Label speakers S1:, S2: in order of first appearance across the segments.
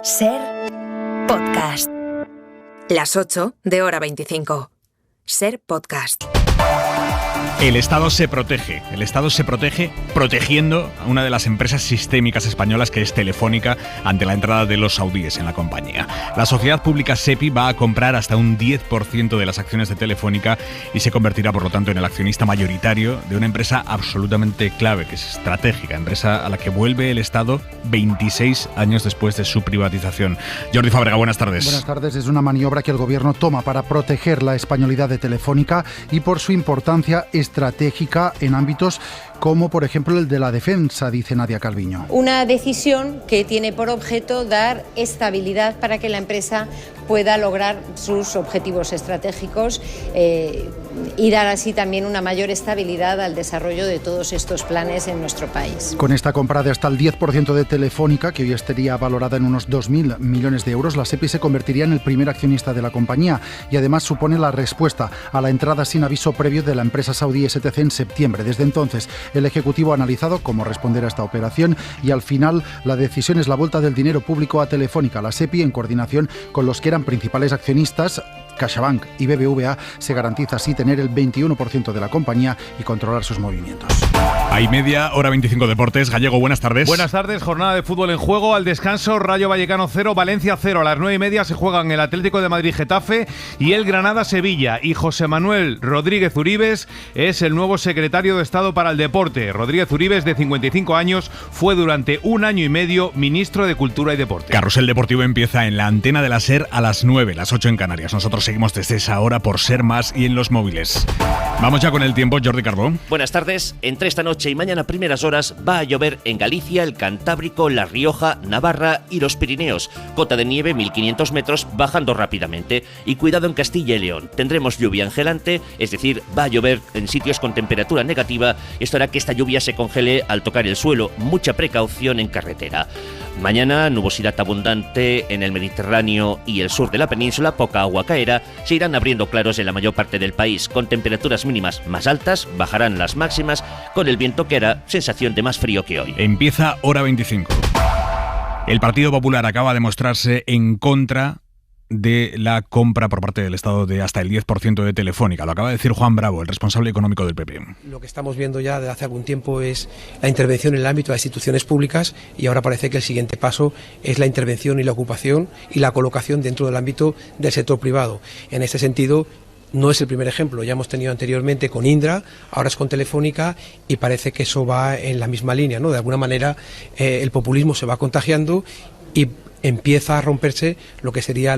S1: Ser Podcast. Las 8 de Hora 25. Ser Podcast.
S2: El Estado se protege protegiendo a una de las empresas sistémicas españolas, que es Telefónica, ante la entrada de los saudíes en la compañía. La sociedad pública SEPI va a comprar hasta un 10% de las acciones de Telefónica y se convertirá, por lo tanto, en el accionista mayoritario de una empresa absolutamente clave, que es estratégica, empresa a la que vuelve el Estado 26 años después de su privatización. Jordi Fábrega, buenas tardes.
S3: Buenas tardes. Es una maniobra que el Gobierno toma para proteger la españolidad de Telefónica y por su importancia estratégica en ámbitos como, por ejemplo, el de la defensa, dice Nadia Calviño.
S4: Una decisión que tiene por objeto dar estabilidad para que la empresa pueda lograr sus objetivos estratégicos y dar así también una mayor estabilidad al desarrollo de todos estos planes en nuestro país.
S3: Con esta compra de hasta el 10% de Telefónica, que hoy estaría valorada en unos 2.000 millones de euros, la SEPI se convertiría en el primer accionista de la compañía y además supone la respuesta a la entrada sin aviso previo de la empresa saudí STC en septiembre. Desde entonces, el Ejecutivo ha analizado cómo responder a esta operación y al final la decisión es la vuelta del dinero público a Telefónica. La SEPI, en coordinación con los que eran principales accionistas, CaixaBank y BBVA, se garantiza así tener el 21% de la compañía y controlar sus movimientos.
S2: Hay media, Hora 25 Deportes. Gallego, buenas tardes.
S5: Buenas tardes, jornada de fútbol en juego. Al descanso, Rayo Vallecano 0, Valencia 0. A las 9:30 se juegan el Atlético de Madrid Getafe y el Granada Sevilla. Y José Manuel Rodríguez Uribes es el nuevo secretario de Estado para el Deporte. Rodríguez Uribes, de 55 años, fue durante 1 año y medio ministro de Cultura y Deporte.
S2: Carrusel Deportivo empieza en la antena de la SER a las 9, las 8 en Canarias. Nosotros seguimos desde esa hora por Ser Más y en los móviles. Vamos ya con el tiempo, Jordi Carbó.
S6: Buenas tardes. Entre esta noche y mañana primeras horas va a llover en Galicia, el Cantábrico, La Rioja, Navarra y los Pirineos. Cota de nieve 1500 metros, bajando rápidamente. Y cuidado en Castilla y León. Tendremos lluvia angelante, es decir, va a llover en sitios con temperatura negativa. Esto hará que esta lluvia se congele al tocar el suelo. Mucha precaución en carretera. Mañana, nubosidad abundante en el Mediterráneo y el sur de la península, poca agua caerá. Se irán abriendo claros en la mayor parte del país, con temperaturas mínimas más altas, bajarán las máximas, con el viento que hará sensación de más frío que hoy.
S2: Empieza Hora 25. El Partido Popular acaba de mostrarse en contra de la compra por parte del Estado de hasta el 10% de Telefónica. Lo acaba de decir Juan Bravo, el responsable económico del PP.
S7: Lo que estamos viendo ya desde hace algún tiempo es la intervención en el ámbito de las instituciones públicas y ahora parece que el siguiente paso es la intervención y la ocupación y la colocación dentro del ámbito del sector privado. En este sentido, no es el primer ejemplo, ya hemos tenido anteriormente con Indra, ahora es con Telefónica y parece que eso va en la misma línea, ¿no? De alguna manera el populismo se va contagiando y empieza a romperse lo que sería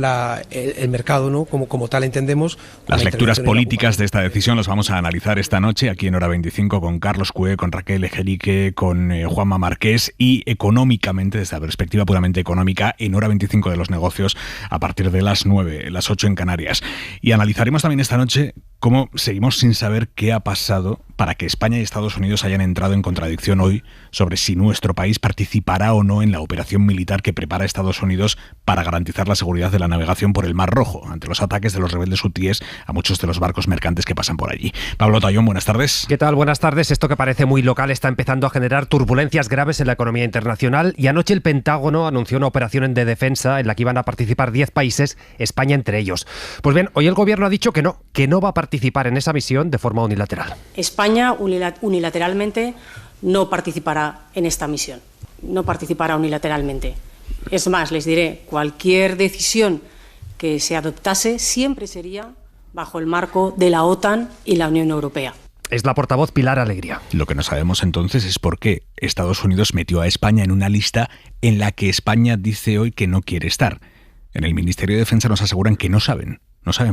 S7: el mercado, ¿no? Como tal entendemos.
S2: Las lecturas políticas de esta decisión los vamos a analizar esta noche aquí en Hora 25 con Carlos Cué, con Raquel Ejerique, con Juanma Marqués y económicamente, desde la perspectiva puramente económica, en Hora 25 de los negocios a partir de las 9, las 8 en Canarias. Y analizaremos también esta noche cómo seguimos sin saber qué ha pasado para que España y Estados Unidos hayan entrado en contradicción hoy sobre si nuestro país participará o no en la operación militar que prepara Estados Unidos para garantizar la seguridad de la navegación por el Mar Rojo ante los ataques de los rebeldes hutíes a muchos de los barcos mercantes que pasan por allí. Pablo Tallón, buenas tardes.
S8: ¿Qué tal? Buenas tardes. Esto que parece muy local está empezando a generar turbulencias graves en la economía internacional y anoche el Pentágono anunció una operación de defensa en la que iban a participar 10 países, España entre ellos. Pues bien, hoy el gobierno ha dicho que no va a participar en esa misión de forma unilateral.
S9: España unilateralmente no participará en esta misión, no participará unilateralmente. Es más, les diré, cualquier decisión que se adoptase siempre sería bajo el marco de la OTAN y la Unión Europea.
S8: Es la portavoz Pilar Alegría.
S2: Lo que no sabemos entonces es por qué Estados Unidos metió a España en una lista en la que España dice hoy que no quiere estar. En el Ministerio de Defensa nos aseguran que no saben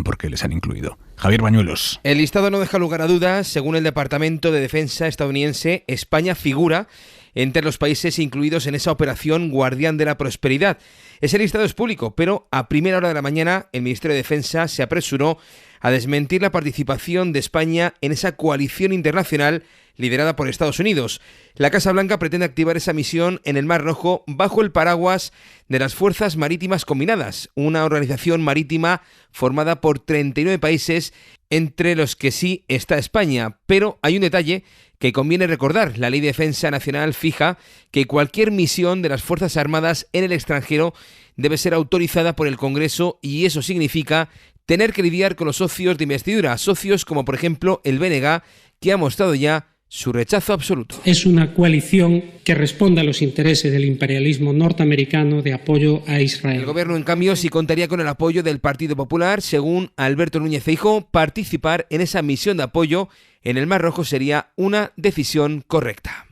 S2: por qué les han incluido. Javier Bañuelos.
S10: El listado no deja lugar a dudas. Según el Departamento de Defensa estadounidense, España figura entre los países incluidos en esa operación Guardián de la Prosperidad. Ese listado es público, pero a primera hora de la mañana el Ministerio de Defensa se apresuró a desmentir la participación de España en esa coalición internacional liderada por Estados Unidos. La Casa Blanca pretende activar esa misión en el Mar Rojo bajo el paraguas de las Fuerzas Marítimas Combinadas, una organización marítima formada por 39 países, entre los que sí está España. Pero hay un detalle que conviene recordar. La Ley de Defensa Nacional fija que cualquier misión de las Fuerzas Armadas en el extranjero debe ser autorizada por el Congreso, y eso significa tener que lidiar con los socios de investidura, socios como por ejemplo el BNG, que ha mostrado ya su rechazo absoluto.
S11: Es una coalición que responde a los intereses del imperialismo norteamericano de apoyo a Israel.
S10: El gobierno, en cambio, sí contaría con el apoyo del Partido Popular. Según Alberto Núñez Feijóo, participar en esa misión de apoyo en el Mar Rojo sería una decisión correcta.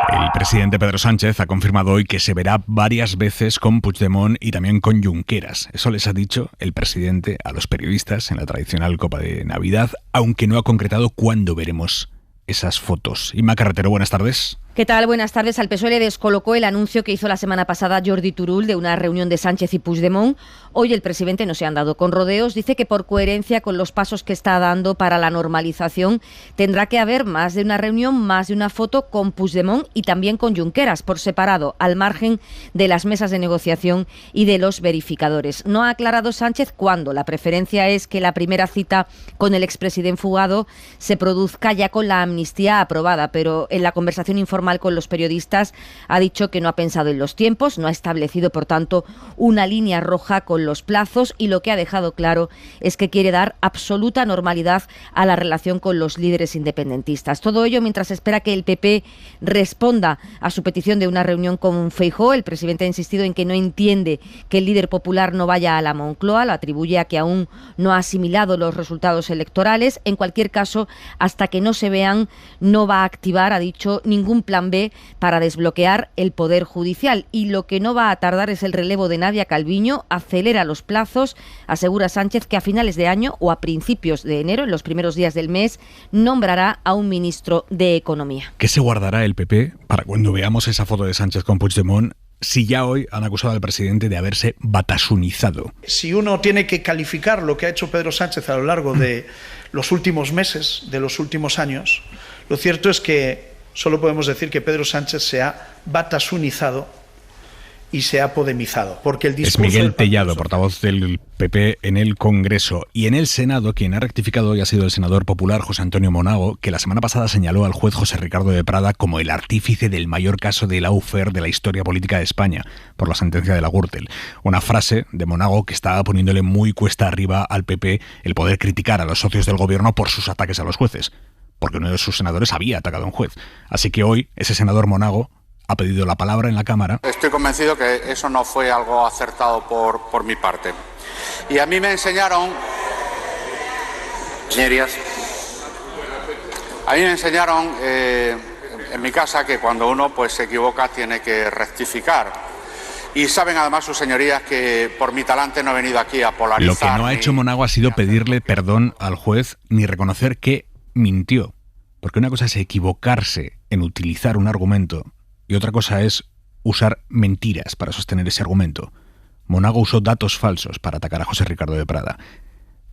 S2: El presidente Pedro Sánchez ha confirmado hoy que se verá varias veces con Puigdemont y también con Junqueras. Eso les ha dicho el presidente a los periodistas en la tradicional Copa de Navidad, aunque no ha concretado cuándo veremos esas fotos. Inma Carretero, buenas tardes.
S12: ¿Qué tal? Buenas tardes. Al PSOE le descolocó el anuncio que hizo la semana pasada Jordi Turull de una reunión de Sánchez y Puigdemont. Hoy el presidente no se ha andado con rodeos. Dice que por coherencia con los pasos que está dando para la normalización tendrá que haber más de una reunión, más de una foto con Puigdemont y también con Junqueras, por separado, al margen de las mesas de negociación y de los verificadores. No ha aclarado Sánchez cuándo. La preferencia es que la primera cita con el expresidente fugado se produzca ya con la amnistía aprobada, pero en la conversación informal con los periodistas ha dicho que no ha pensado en los tiempos, no ha establecido, por tanto, una línea roja con los plazos, y lo que ha dejado claro es que quiere dar absoluta normalidad a la relación con los líderes independentistas. Todo ello mientras espera que el PP responda a su petición de una reunión con Feijóo. El presidente ha insistido en que no entiende que el líder popular no vaya a la Moncloa, lo atribuye a que aún no ha asimilado los resultados electorales. En cualquier caso, hasta que no se vean, no va a activar, ha dicho, ningún plan B para desbloquear el Poder Judicial, y lo que no va a tardar es el relevo de Nadia Calviño. Acelera los plazos, asegura Sánchez que a finales de año o a principios de enero, en los primeros días del mes, nombrará a un ministro de Economía.
S2: ¿Qué se guardará el PP para cuando veamos esa foto de Sánchez con Puigdemont, si ya hoy han acusado al presidente de haberse batasunizado?
S13: Si uno tiene que calificar lo que ha hecho Pedro Sánchez a lo largo de los últimos meses, de los últimos años, lo cierto es que solo podemos decir que Pedro Sánchez se ha batasunizado y se ha podemizado. Porque el discurso
S2: es Miguel Tellado, portavoz del PP en el Congreso. Y en el Senado, quien ha rectificado hoy ha sido el senador popular José Antonio Monago, que la semana pasada señaló al juez José Ricardo de Prada como el artífice del mayor caso de lawfare de la historia política de España, por la sentencia de la Gürtel. Una frase de Monago que estaba poniéndole muy cuesta arriba al PP el poder criticar a los socios del gobierno por sus ataques a los jueces, porque uno de sus senadores había atacado a un juez. Así que hoy ese senador Monago ha pedido la palabra en la Cámara.
S14: Estoy convencido que eso no fue algo acertado por mi parte. Y a mí me enseñaron, señorías, en mi casa que cuando uno se equivoca tiene que rectificar. Y saben además sus señorías que por mi talante no he venido aquí a polarizar.
S2: Lo que no ha hecho Monago ha sido pedirle perdón al juez ni reconocer que mintió. Porque una cosa es equivocarse en utilizar un argumento y otra cosa es usar mentiras para sostener ese argumento. Monago usó datos falsos para atacar a José Ricardo de Prada.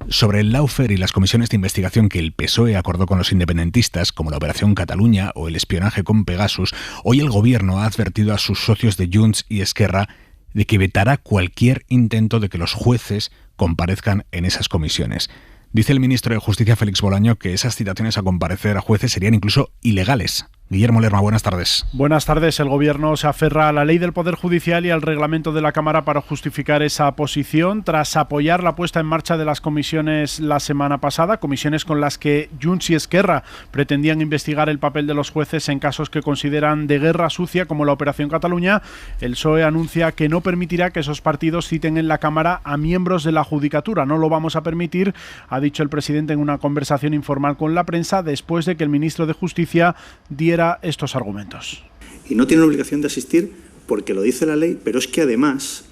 S2: Sobre el lawfare y las comisiones de investigación que el PSOE acordó con los independentistas, como la Operación Cataluña o el espionaje con Pegasus, hoy el gobierno ha advertido a sus socios de Junts y Esquerra de que vetará cualquier intento de que los jueces comparezcan en esas comisiones. Dice el ministro de Justicia, Félix Bolaño, que esas citaciones a comparecer a jueces serían incluso ilegales. Guillermo Lerma, buenas tardes.
S15: Buenas tardes. El Gobierno se aferra a la ley del Poder Judicial y al reglamento de la Cámara para justificar esa posición, tras apoyar la puesta en marcha de las comisiones la semana pasada, comisiones con las que Junts y Esquerra pretendían investigar el papel de los jueces en casos que consideran de guerra sucia, como la Operación Cataluña. El PSOE anuncia que no permitirá que esos partidos citen en la Cámara a miembros de la Judicatura. No lo vamos a permitir, ha dicho el presidente en una conversación informal con la prensa, después de que el ministro de Justicia diera estos argumentos.
S16: Y no tienen obligación de asistir porque lo dice la ley, pero es que además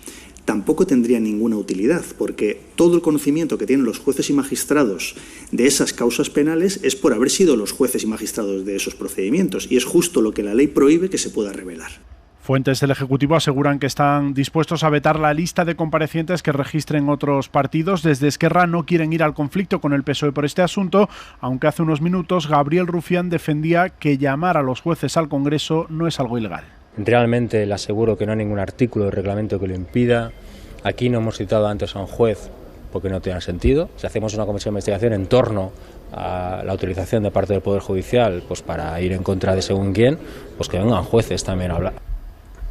S16: tampoco tendría ninguna utilidad, porque todo el conocimiento que tienen los jueces y magistrados de esas causas penales es por haber sido los jueces y magistrados de esos procedimientos, y es justo lo que la ley prohíbe que se pueda revelar.
S15: Fuentes del Ejecutivo aseguran que están dispuestos a vetar la lista de comparecientes que registren otros partidos. Desde Esquerra no quieren ir al conflicto con el PSOE por este asunto, aunque hace unos minutos Gabriel Rufián defendía que llamar a los jueces al Congreso no es algo ilegal.
S17: Realmente le aseguro que no hay ningún artículo de reglamento que lo impida. Aquí no hemos citado antes a un juez porque no tiene sentido. Si hacemos una comisión de investigación en torno a la utilización de parte del Poder Judicial pues para ir en contra de según quién, pues que vengan jueces también a hablar.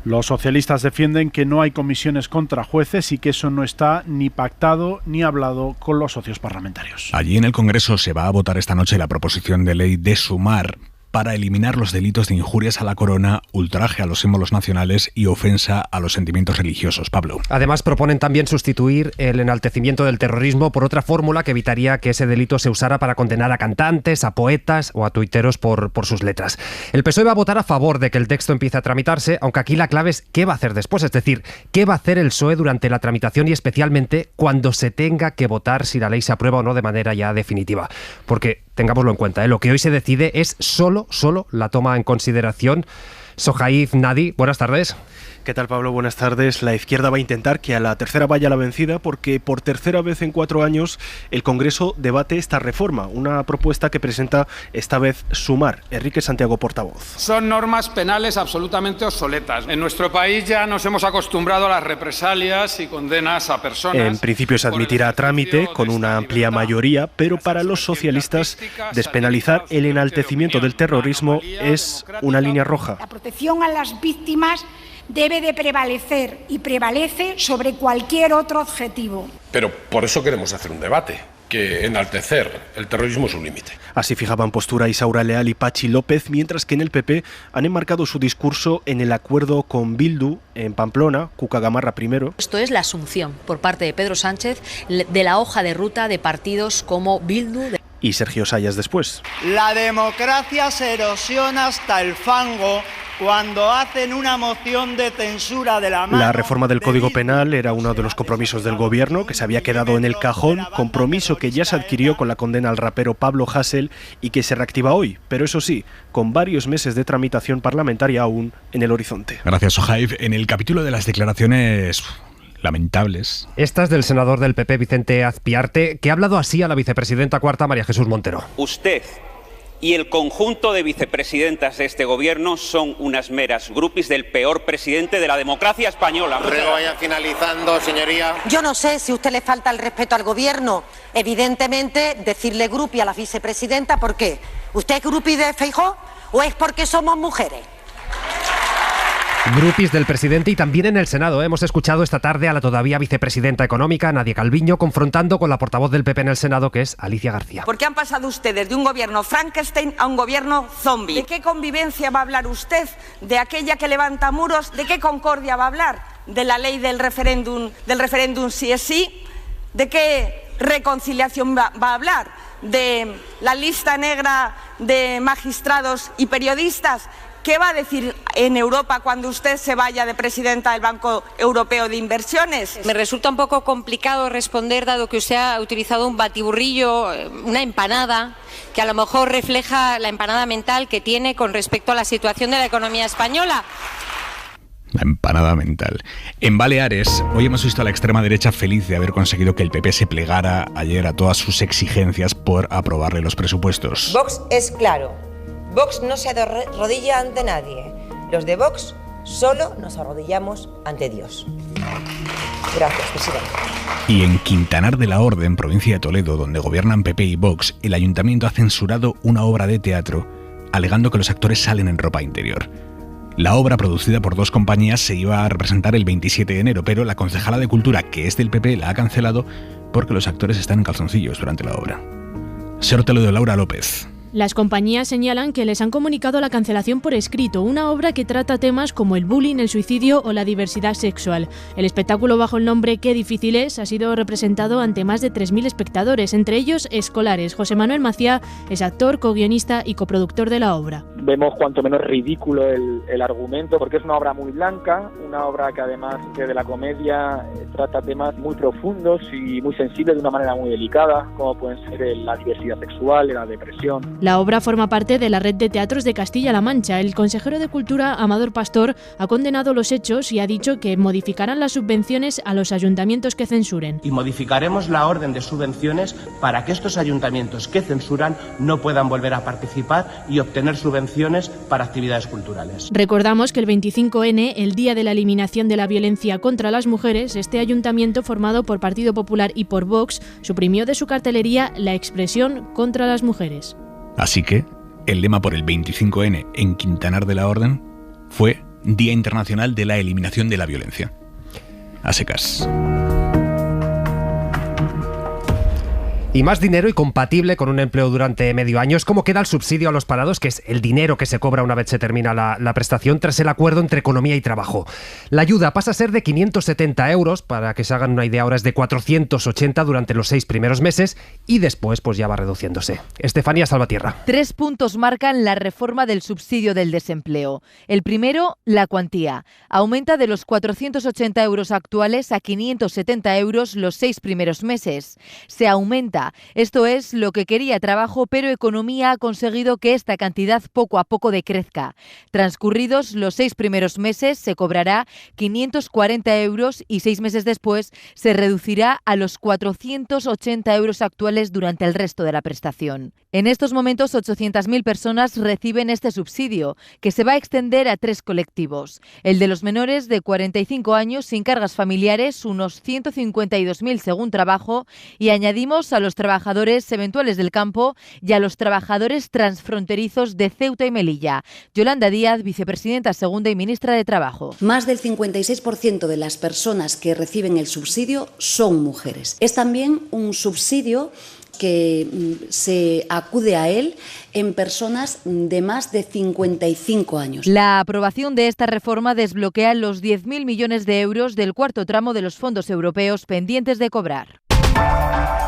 S15: Los socialistas defienden que no hay comisiones contra jueces y que eso no está ni pactado ni hablado con los socios parlamentarios.
S2: Allí en el Congreso se va a votar esta noche la proposición de ley de Sumar para eliminar los delitos de injurias a la corona, ultraje a los símbolos nacionales y ofensa a los sentimientos religiosos. Pablo.
S8: Además, proponen también sustituir el enaltecimiento del terrorismo por otra fórmula que evitaría que ese delito se usara para condenar a cantantes, a poetas o a tuiteros por sus letras. El PSOE va a votar a favor de que el texto empiece a tramitarse, aunque aquí la clave es qué va a hacer después, es decir, qué va a hacer el PSOE durante la tramitación y especialmente cuando se tenga que votar si la ley se aprueba o no de manera ya definitiva. Porque, tengámoslo en cuenta, lo que hoy se decide es solo la toma en consideración. Sohaib Nadi, buenas tardes.
S18: ¿Qué tal, Pablo? Buenas tardes. La izquierda va a intentar que a la tercera vaya la vencida porque por tercera vez en 4 años el Congreso debate esta reforma, una propuesta que presenta esta vez Sumar. Enrique Santiago, portavoz.
S19: Son normas penales absolutamente obsoletas. En nuestro país ya nos hemos acostumbrado a las represalias y condenas a personas.
S18: En principio se admitirá a trámite con una amplia mayoría, pero para los socialistas despenalizar el enaltecimiento del terrorismo es una línea roja.
S20: La protección a las víctimas debe de prevalecer y prevalece sobre cualquier otro objetivo.
S21: Pero por eso queremos hacer un debate, que enaltecer el terrorismo es un límite.
S18: Así fijaban postura Isaura Leal y Patxi López, mientras que en el PP han enmarcado su discurso en el acuerdo con Bildu en Pamplona, Cuca Gamarra primero.
S22: Esto es la asunción por parte de Pedro Sánchez de la hoja de ruta de partidos como Bildu.
S18: Y Sergio Sayas después.
S23: La democracia se erosiona hasta el fango cuando hacen una moción de censura de la mano.
S18: La reforma del Código Penal era uno de los compromisos del gobierno que se había quedado en el cajón, compromiso que ya se adquirió con la condena al rapero Pablo Hasél y que se reactiva hoy, pero eso sí, con varios meses de tramitación parlamentaria aún en el horizonte.
S2: Gracias, Sohaib. En el capítulo de las declaraciones lamentables.
S8: Estas del senador del PP, Vicente Azpiarte, que ha hablado así a la vicepresidenta cuarta, María Jesús Montero.
S24: Usted y el conjunto de vicepresidentas de este gobierno son unas meras grupis del peor presidente de la democracia española.
S25: Ruego vaya finalizando, señoría.
S26: Yo no sé si a usted le falta el respeto al gobierno. Evidentemente, decirle grupi a la vicepresidenta, ¿por qué? ¿Usted es grupi de Feijóo o es porque somos mujeres?
S8: Grupis del presidente y también en el Senado. Hemos escuchado esta tarde a la todavía vicepresidenta económica, Nadia Calviño, confrontando con la portavoz del PP en el Senado, que es Alicia García.
S27: ¿Por qué han pasado ustedes de un gobierno Frankenstein a un gobierno zombie? ¿De qué convivencia va a hablar usted? ¿De aquella que levanta muros? ¿De qué concordia va a hablar? ¿De la ley del referéndum sí es sí? ¿De qué reconciliación va a hablar? ¿De la lista negra de magistrados y periodistas? ¿Qué va a decir en Europa cuando usted se vaya de presidenta del Banco Europeo de Inversiones?
S22: Me resulta un poco complicado responder, dado que usted ha utilizado un batiburrillo, una empanada, que a lo mejor refleja la empanada mental que tiene con respecto a la situación de la economía española.
S2: La empanada mental. En Baleares, hoy hemos visto a la extrema derecha feliz de haber conseguido que el PP se plegara ayer a todas sus exigencias por aprobarle los presupuestos.
S28: Vox es claro. Vox no se arrodilla ante nadie. Los de Vox solo nos arrodillamos ante Dios. Gracias, presidente.
S2: Y en Quintanar de la Orden, provincia de Toledo, donde gobiernan PP y Vox, el ayuntamiento ha censurado una obra de teatro, alegando que los actores salen en ropa interior. La obra, producida por 2 compañías, se iba a representar el 27 de enero, pero la concejala de Cultura, que es del PP, la ha cancelado porque los actores están en calzoncillos durante la obra. Ser Toledo, Laura López.
S29: Las compañías señalan que les han comunicado la cancelación por escrito, una obra que trata temas como el bullying, el suicidio o la diversidad sexual. El espectáculo bajo el nombre Qué difícil es ha sido representado ante más de 3.000 espectadores, entre ellos escolares. José Manuel Maciá es actor, co-guionista y coproductor de la obra.
S30: Vemos cuanto menos ridículo el argumento, porque es una obra muy blanca, una obra que además de la comedia trata temas muy profundos y muy sensibles de una manera muy delicada, como pueden ser la diversidad sexual, la depresión.
S29: La obra forma parte de la Red de Teatros de Castilla-La Mancha. El consejero de Cultura, Amador Pastor, ha condenado los hechos y ha dicho que modificarán las subvenciones a los ayuntamientos que censuren.
S1: Y modificaremos la orden de subvenciones para que estos ayuntamientos que censuran no puedan volver a participar y obtener subvenciones para actividades culturales.
S29: Recordamos que el 25N, el día de la eliminación de la violencia contra las mujeres, este ayuntamiento formado por Partido Popular y por Vox suprimió de su cartelería la expresión contra las mujeres.
S2: Así que el lema por el 25N en Quintanar de la Orden fue Día Internacional de la Eliminación de la Violencia. A secas.
S8: Y más dinero y compatible con un empleo durante medio año es como queda el subsidio a los parados, que es el dinero que se cobra una vez se termina la prestación tras el acuerdo entre Economía y Trabajo. La ayuda pasa a ser de 570 euros, para que se hagan una idea ahora es de 480 durante los 6 primeros meses y después pues ya va reduciéndose. Estefanía Salvatierra.
S3: 3 puntos marcan la reforma del subsidio del desempleo. El primero, la cuantía. Aumenta de los 480 euros actuales a 570 euros los 6 primeros meses. Se aumenta. Esto es lo que quería Trabajo, pero Economía ha conseguido que esta cantidad poco a poco decrezca. Transcurridos los 6 primeros meses se cobrará 540 euros y 6 meses después se reducirá a los 480 euros actuales durante el resto de la prestación. En estos momentos 800.000 personas reciben este subsidio, que se va a extender a 3 colectivos. El de los menores de 45 años sin cargas familiares, unos 152.000 según Trabajo, y añadimos a los trabajadores eventuales del campo y a los trabajadores transfronterizos de Ceuta y Melilla. Yolanda Díaz, vicepresidenta segunda y ministra de Trabajo.
S4: Más del 56% de las personas que reciben el subsidio son mujeres. Es también un subsidio que se acude a él en personas de más de 55 años.
S3: La aprobación de esta reforma desbloquea los 10.000 millones de euros del cuarto tramo de los fondos europeos pendientes de cobrar.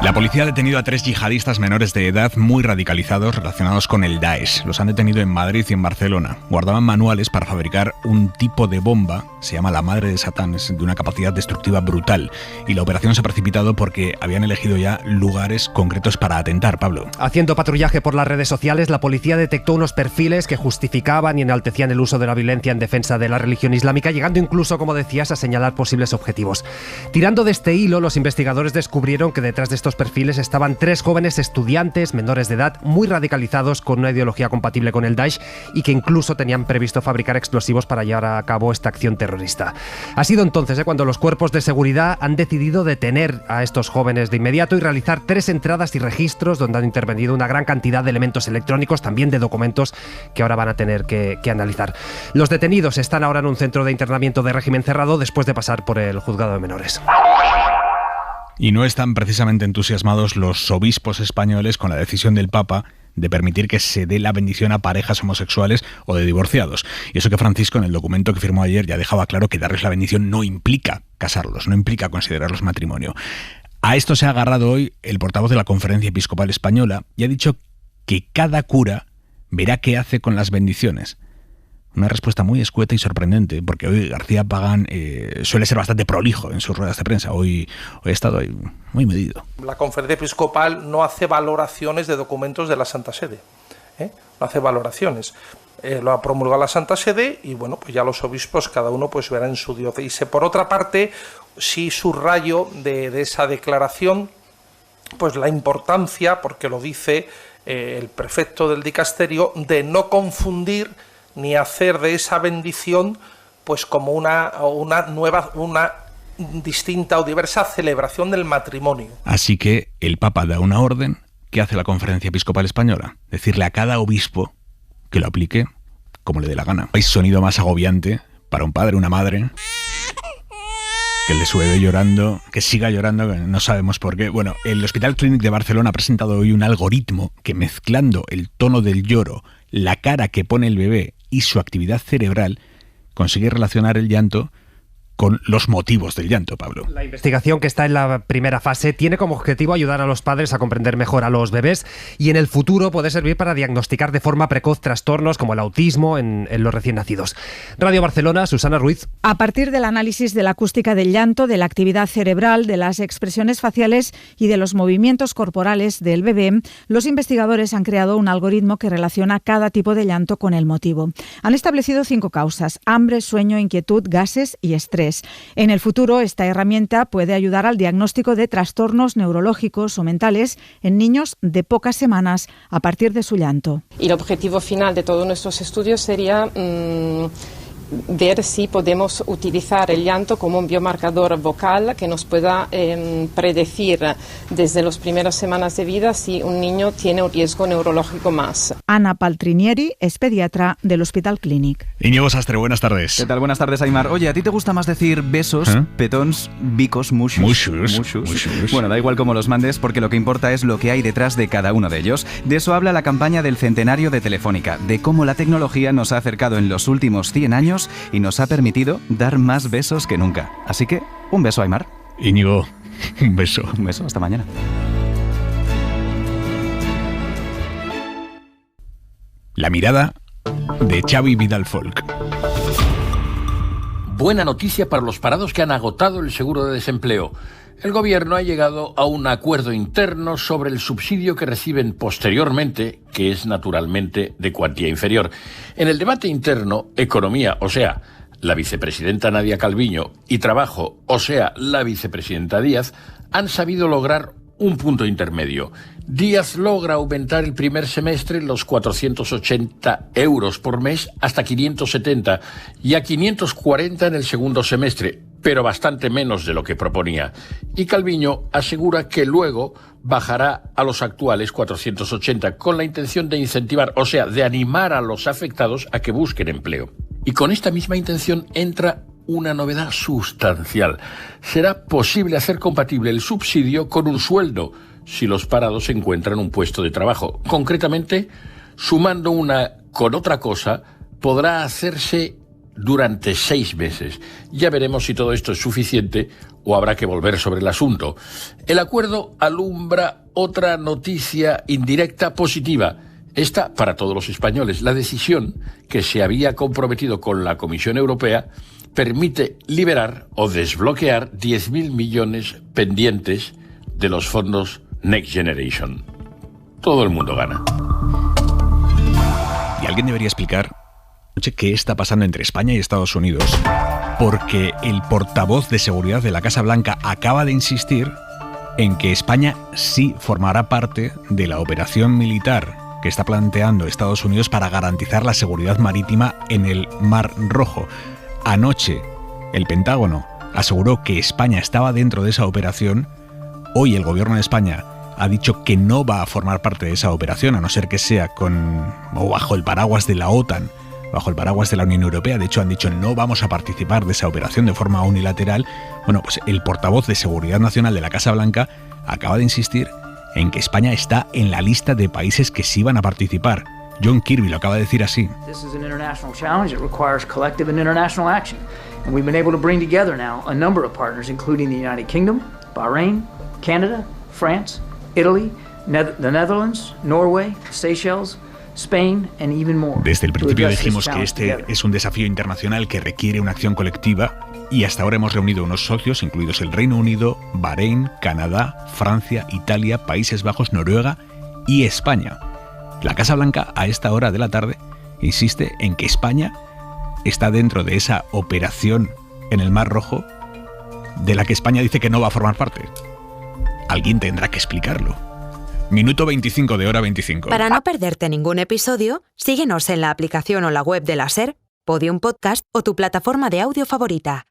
S2: La policía ha detenido a 3 yihadistas menores de edad muy radicalizados relacionados con el Daesh. Los han detenido en Madrid y en Barcelona. Guardaban manuales para fabricar un tipo de bomba, se llama la Madre de Satán, es de una capacidad destructiva brutal. Y la operación se ha precipitado porque habían elegido ya lugares concretos para atentar, Pablo.
S8: Haciendo patrullaje por las redes sociales, la policía detectó unos perfiles que justificaban y enaltecían el uso de la violencia en defensa de la religión islámica, llegando incluso, como decías, a señalar posibles objetivos. Tirando de este hilo, los investigadores descubrieron que detrás de estos perfiles estaban 3 jóvenes estudiantes menores de edad muy radicalizados con una ideología compatible con el Daesh y que incluso tenían previsto fabricar explosivos para llevar a cabo esta acción terrorista. Ha sido entonces cuando los cuerpos de seguridad han decidido detener a estos jóvenes de inmediato y realizar 3 entradas y registros donde han intervenido una gran cantidad de elementos electrónicos, también de documentos que ahora van a tener que analizar. Los detenidos están ahora en un centro de internamiento de régimen cerrado después de pasar por el juzgado de menores.
S2: Y no están precisamente entusiasmados los obispos españoles con la decisión del Papa de permitir que se dé la bendición a parejas homosexuales o de divorciados. Y eso que Francisco, en el documento que firmó ayer, ya dejaba claro que darles la bendición no implica casarlos, no implica considerarlos matrimonio. A esto se ha agarrado hoy el portavoz de la Conferencia Episcopal Española y ha dicho que cada cura verá qué hace con las bendiciones. Una respuesta muy escueta y sorprendente, porque hoy García Pagán suele ser bastante prolijo en sus ruedas de prensa. Hoy ha estado ahí muy medido.
S5: La Conferencia Episcopal no hace valoraciones de documentos de la Santa Sede. No hace valoraciones. Lo ha promulgado la Santa Sede y bueno, pues ya los obispos cada uno pues verá en su diócesis. Por otra parte, sí subrayo de esa declaración pues la importancia, porque lo dice el prefecto del dicasterio, de no confundir ni hacer de esa bendición pues como una nueva, una distinta o diversa celebración del matrimonio.
S2: Así que el Papa da una orden. ¿Qué hace la Conferencia Episcopal Española? Decirle a cada obispo que lo aplique como le dé la gana. Hay sonido más agobiante para un padre, una madre, que le suene llorando, que siga llorando, que no sabemos por qué. Bueno, el Hospital Clínic de Barcelona ha presentado hoy un algoritmo que, mezclando el tono del lloro, la cara que pone el bebé y su actividad cerebral, consigue relacionar el llanto con los motivos del llanto, Pablo.
S8: La investigación, que está en la primera fase, tiene como objetivo ayudar a los padres a comprender mejor a los bebés y en el futuro puede servir para diagnosticar de forma precoz trastornos como el autismo en los recién nacidos. Radio Barcelona, Susana Ruiz.
S6: A partir del análisis de la acústica del llanto, de la actividad cerebral, de las expresiones faciales y de los movimientos corporales del bebé, los investigadores han creado un algoritmo que relaciona cada tipo de llanto con el motivo. Han establecido 5 causas: hambre, sueño, inquietud, gases y estrés. En el futuro, esta herramienta puede ayudar al diagnóstico de trastornos neurológicos o mentales en niños de pocas semanas a partir de su llanto.
S7: Y el objetivo final de todos nuestros estudios sería ver si podemos utilizar el llanto como un biomarcador vocal que nos pueda predecir desde las primeras semanas de vida si un niño tiene un riesgo neurológico más.
S6: Ana Paltrinieri es pediatra del Hospital Clínic.
S2: Íñigo Sastre, buenas tardes.
S9: ¿Qué tal? Buenas tardes, Aimar. Oye, ¿a ti te gusta más decir besos, petons, bicos, mushus? Bueno, da igual cómo los mandes, porque lo que importa es lo que hay detrás de cada uno de ellos. De eso habla la campaña del centenario de Telefónica, de cómo la tecnología nos ha acercado en los últimos 100 años y nos ha permitido dar más besos que nunca. Así que, un beso, Aimar.
S2: Íñigo, un beso.
S9: Un beso, hasta mañana.
S2: La mirada de Xavi Vidal Folk.
S10: Buena noticia para los parados que han agotado el seguro de desempleo. El gobierno ha llegado a un acuerdo interno sobre el subsidio que reciben posteriormente, que es naturalmente de cuantía inferior. En el debate interno, Economía, o sea, la vicepresidenta Nadia Calviño, y Trabajo, o sea, la vicepresidenta Díaz, han sabido lograr un punto intermedio. Díaz logra aumentar el primer semestre los 480 euros por mes hasta 570 y a 540 en el segundo semestre, pero bastante menos de lo que proponía. Y Calviño asegura que luego bajará a los actuales 480 con la intención de incentivar, o sea, de animar a los afectados a que busquen empleo. Y con esta misma intención entra una novedad sustancial. Será posible hacer compatible el subsidio con un sueldo si los parados encuentran un puesto de trabajo. Concretamente, sumando una con otra cosa, podrá hacerse durante 6 meses. Ya veremos si todo esto es suficiente o habrá que volver sobre el asunto. El acuerdo alumbra otra noticia indirecta positiva. Esta para todos los españoles. La decisión que se había comprometido con la Comisión Europea permite liberar o desbloquear 10.000 millones pendientes de los fondos Next Generation. Todo el mundo gana.
S2: Y alguien debería explicar qué está pasando entre España y Estados Unidos, porque el portavoz de seguridad de la Casa Blanca acaba de insistir en que España sí formará parte de la operación militar que está planteando Estados Unidos para garantizar la seguridad marítima en el Mar Rojo. Anoche, el Pentágono aseguró que España estaba dentro de esa operación. Hoy el gobierno de España ha dicho que no va a formar parte de esa operación, a no ser que sea bajo el paraguas de la OTAN, bajo el paraguas de la Unión Europea. De hecho, han dicho no vamos a participar de esa operación de forma unilateral. Bueno, pues el portavoz de Seguridad Nacional de la Casa Blanca acaba de insistir en que España está en la lista de países que sí van a participar. John Kirby lo acaba de decir así.
S11: This is an international challenge. It requires collective and international action. And we've been able to bring together now a number of partners, including the United Kingdom, Bahrain, Canada, France, Italy, the Netherlands, Norway, Seychelles, Spain, and even more.
S2: Desde el principio dijimos que este es un desafío internacional que requiere una acción colectiva y hasta ahora hemos reunido unos socios, incluidos el Reino Unido, Bahrein, Canadá, Francia, Italia, Países Bajos, Noruega y España. La Casa Blanca, a esta hora de la tarde, insiste en que España está dentro de esa operación en el Mar Rojo de la que España dice que no va a formar parte. Alguien tendrá que explicarlo. Minuto 25 de Hora 25.
S12: Para no perderte ningún episodio, síguenos en la aplicación o la web de la SER, Podium Podcast o tu plataforma de audio favorita.